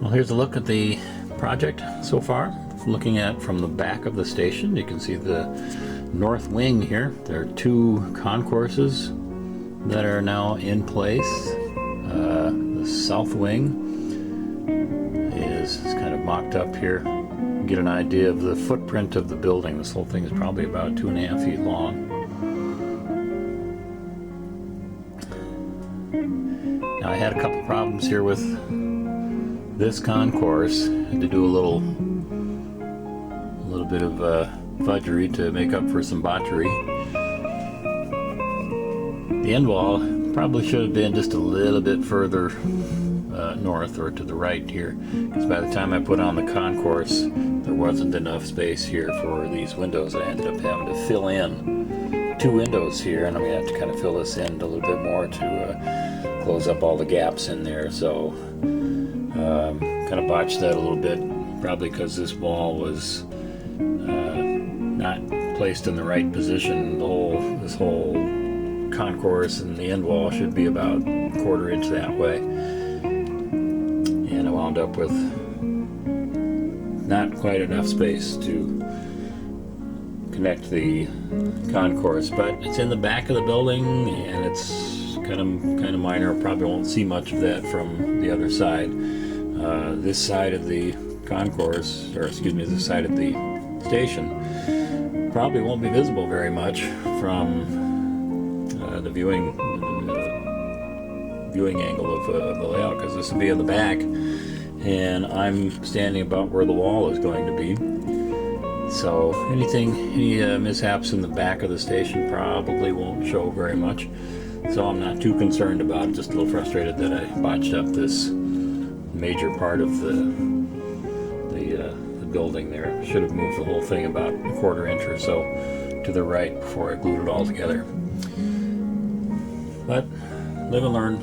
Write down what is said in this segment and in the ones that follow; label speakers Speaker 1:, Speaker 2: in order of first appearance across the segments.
Speaker 1: Well, here's a look at the project so far. Looking at from the back of the station, you can see the north wing here. There are two concourses that are now in place. The south wing is kind of mocked up here. You get an idea of the footprint of the building. This whole thing is probably about 2.5 feet long. Now, I had a couple problems here with this concourse. I had to do a little bit of fudgery to make up for some botchery. The end wall probably should have been just a little bit further north or to the right here, because by the time I put on the concourse, there wasn't enough space here for these windows. I ended up having to fill in 2 windows here, and I'm going to have to kind of fill this in a little bit more to close up all the gaps in there. So kind of botched that a little bit, probably because this wall was not placed in the right position. This whole concourse and the end wall should be about a 1/4 inch that way, and I wound up with not quite enough space to connect the concourse. But it's in the back of the building, and it's kind of minor. Probably won't see much of that from the other side. This side of the concourse, or excuse me, this side of the station probably won't be visible very much from the viewing angle of the layout, because this will be in the back, and I'm standing about where the wall is going to be. So any mishaps in the back of the station probably won't show very much. So I'm not too concerned about it. Just a little frustrated that I botched up this major part of the building there. Should have moved the whole thing about a 1/4 inch or so to the right before I glued it all together. But live and learn.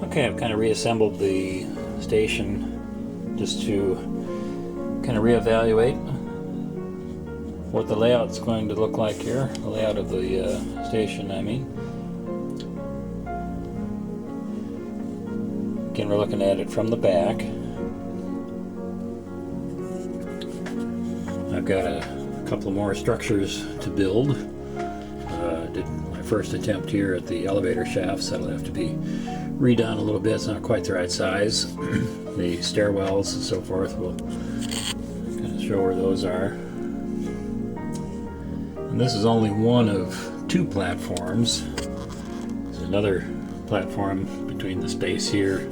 Speaker 1: Okay, I've kind of reassembled the station just to kind of reevaluate what the layout's going to look like here. The layout of the station, I mean. Again, we're looking at it from the back. I've got a couple more structures to build. Did my first attempt here at the elevator shafts. That'll have to be redone a little bit. It's not quite the right size. The stairwells and so forth, will kind of show where those are. And this is only one of 2 platforms. There's another platform between the space here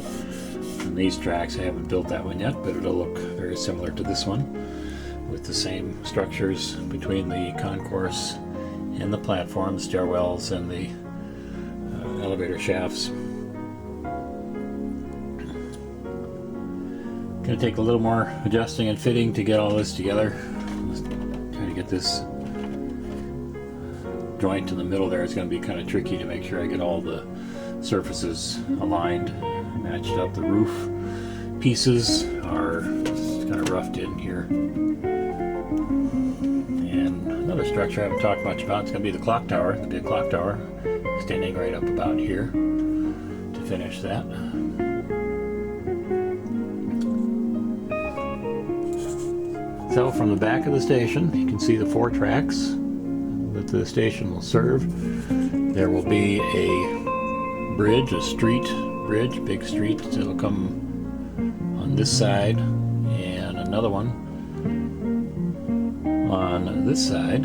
Speaker 1: and these tracks. I haven't built that one yet, but it'll look very similar to this one, with the same structures between the concourse and the platform, stairwells, and the elevator shafts. Going to take a little more adjusting and fitting to get all this together. Just trying to get this joint in the middle there. It's going to be kind of tricky to make sure I get all the surfaces aligned, matched up. The roof pieces are kind of roughed in here. And another structure I haven't talked much about, it's going to be the clock tower. There'll be a clock tower extending right up about here to finish that. So from the back of the station, you can see the 4 tracks that the station will serve. There will be a bridge, a street bridge, big street that'll come on this side, and another one on this side.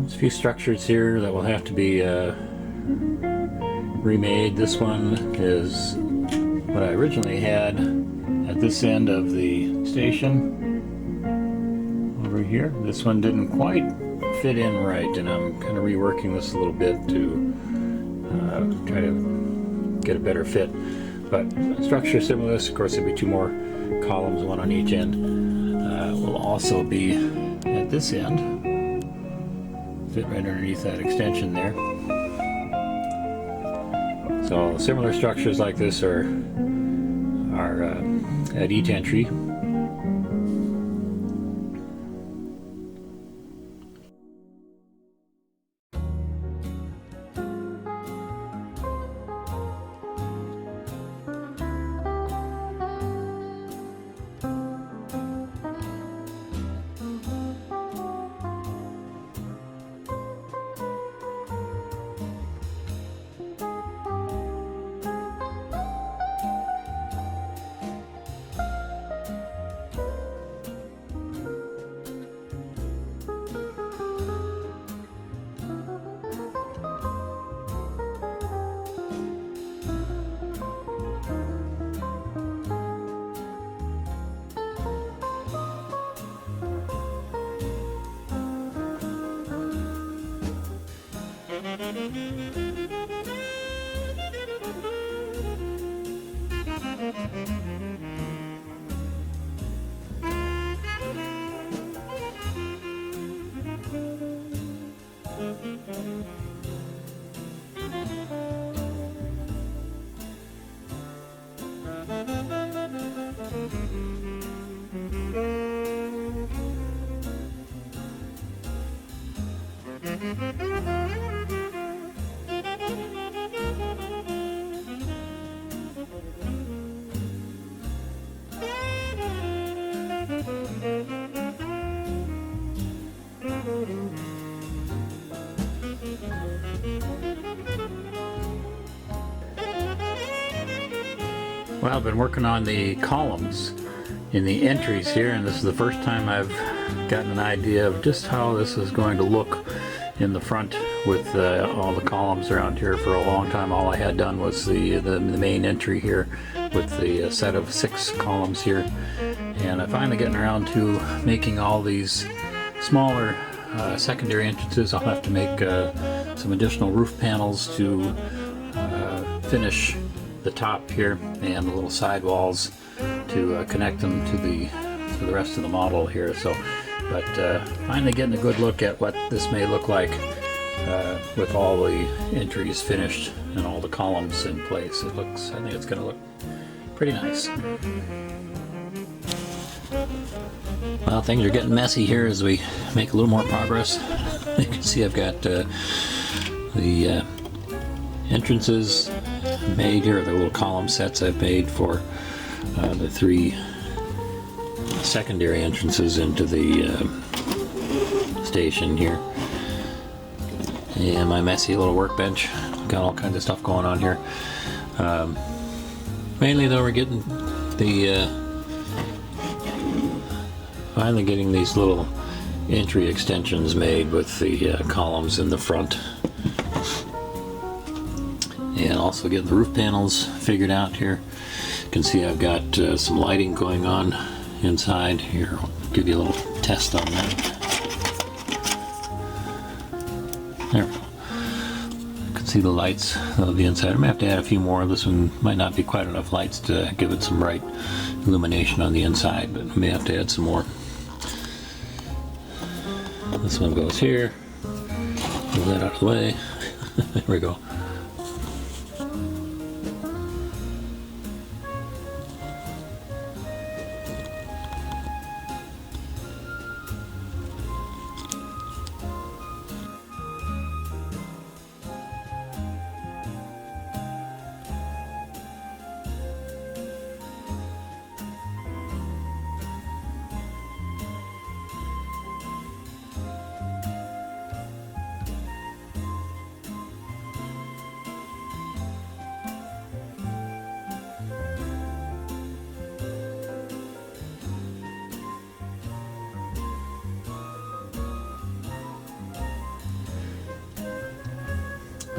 Speaker 1: There's a few structures here that will have to be remade. This one is what I originally had at this end of the station over here. This one didn't quite fit in right, and I'm kind of reworking this a little bit to try to get a better fit. But structure similar to this, of course, there'll be two more columns, one on each end. Will also be at this end, fit right underneath that extension there. So similar structures like this are at each entry. Well, I've been working on the columns in the entries here, and this is the first time I've gotten an idea of just how this is going to look in the front with all the columns around here. For a long time, all I had done was the main entry here with the set of 6 columns here, and I'm finally getting around to making all these smaller secondary entrances. I'll have to make some additional roof panels to finish the top here and the little side walls to connect them to the rest of the model here. So, but finally getting a good look at what this may look like with all the entries finished and all the columns in place. I think it's going to look pretty nice. Well, things are getting messy here as we make a little more progress. You can see I've got the entrances made here, the little column sets I've made for the 3 secondary entrances into the station here. And my messy little workbench, got all kinds of stuff going on here. Mainly though, we're getting the finally getting these little entry extensions made with the columns in the front, and also getting the roof panels figured out here. You can see I've got some lighting going on inside here. I'll give you a little test on that. There we go. You can see the lights of the inside. I may have to add a few more. This one might not be quite enough lights to give it some bright illumination on the inside, but I may have to add some more. This one goes here. Move that out of the way. There we go.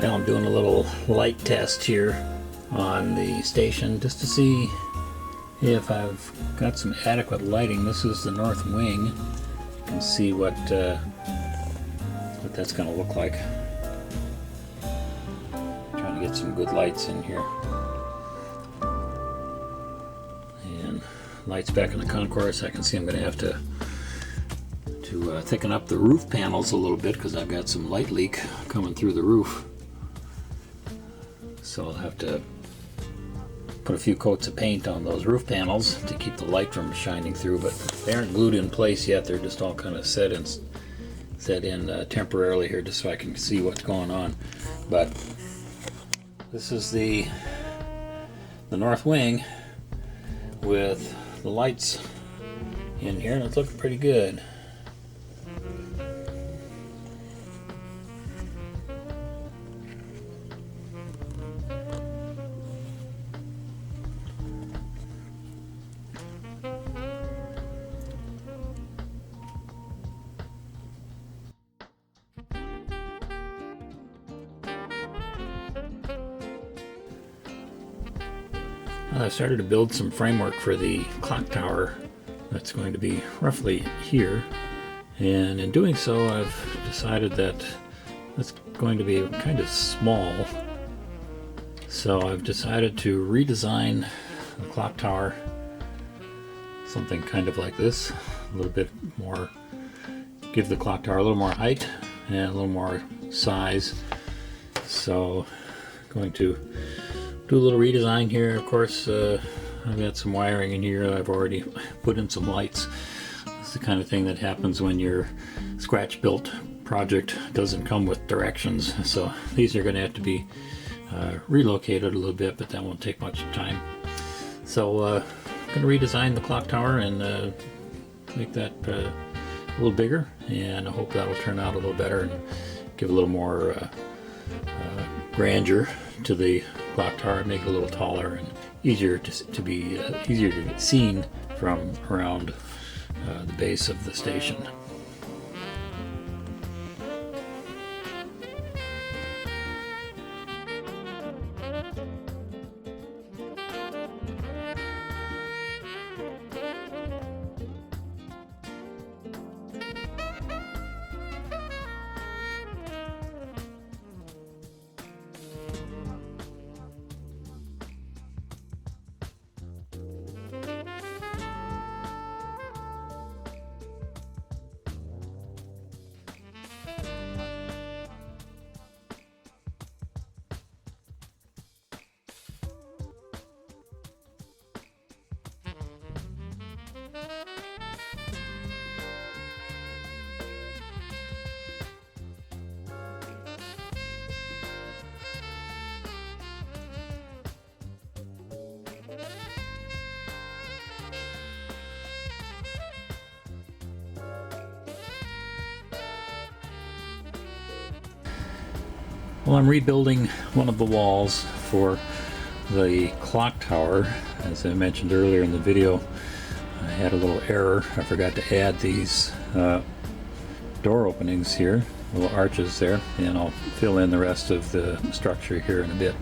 Speaker 1: Well, I'm doing a little light test here on the station just to see if I've got some adequate lighting. This is the north wing. You can see what that's going to look like. Trying to get some good lights in here. And lights back in the concourse. I can see I'm going to have to thicken up the roof panels a little bit because I've got some light leak coming through the roof. So I'll have to put a few coats of paint on those roof panels to keep the light from shining through, but they aren't glued in place yet. They're just all kind of set in temporarily here just so I can see what's going on. But this is the north wing with the lights in here, and it's looking pretty good. I started to build some framework for the clock tower that's going to be roughly here, and in doing so I've decided that it's going to be kind of small, so I've decided to redesign the clock tower something kind of like this, a little bit more, give the clock tower a little more height and a little more size. So I'm going to do a little redesign here. Of course, I've got some wiring in here. I've already put in some lights. It's the kind of thing that happens when your scratch built project doesn't come with directions. So these are going to have to be relocated a little bit, but that won't take much time. So I'm going to redesign the clock tower and make that a little bigger, and I hope that will turn out a little better and give a little more grandeur to the clock tower, make it a little taller and easier to be seen from around the base of the station. Well, I'm rebuilding one of the walls for the clock tower. As I mentioned earlier in the video, I had a little error. I forgot to add these door openings here, little arches there, and I'll fill in the rest of the structure here in a bit.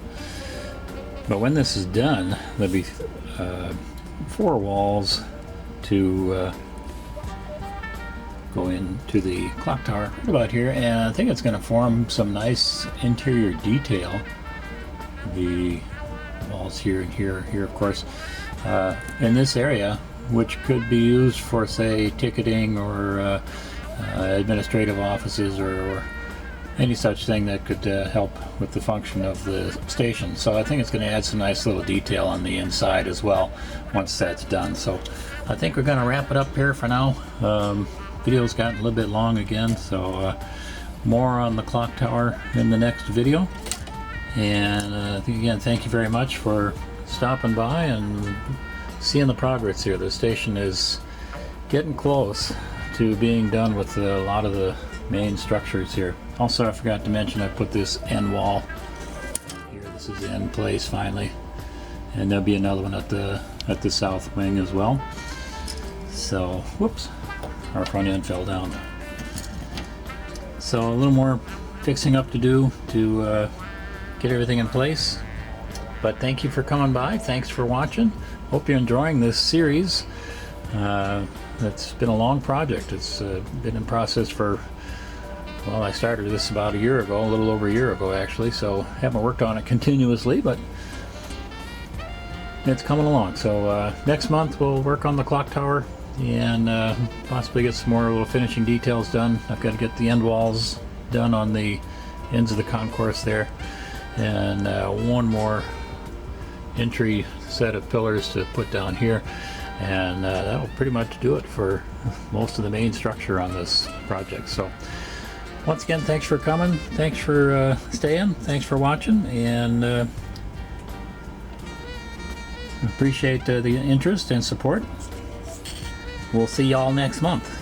Speaker 1: But when this is done, there'll be 4 walls to go into the clock tower right about here, and I think it's going to form some nice interior detail. The walls here and here, of course, in this area, which could be used for, say, ticketing or administrative offices or any such thing that could help with the function of the station. So I think it's going to add some nice little detail on the inside as well once that's done. So I think we're going to wrap it up here for now. Video's gotten a little bit long again, so more on the clock tower in the next video. And again, thank you very much for stopping by and seeing the progress here. The station is getting close to being done with a lot of the main structures here. Also, I forgot to mention I put this end wall here. This is in place finally, and there'll be another one at the south wing as well. So, whoops, our front end fell down. So a little more fixing up to do to get everything in place. But thank you for coming by. Thanks for watching. Hope you're enjoying this series. It's been a long project. It's been in process for, well, I started this about a year ago, a little over a year ago actually, so haven't worked on it continuously, but it's coming along. So next month we'll work on the clock tower and possibly get some more little finishing details done. I've got to get the end walls done on the ends of the concourse there, and one more entry set of pillars to put down here, and that'll pretty much do it for most of the main structure on this project. So once again, thanks for coming, thanks for staying, thanks for watching, and appreciate the interest and support. We'll see y'all next month.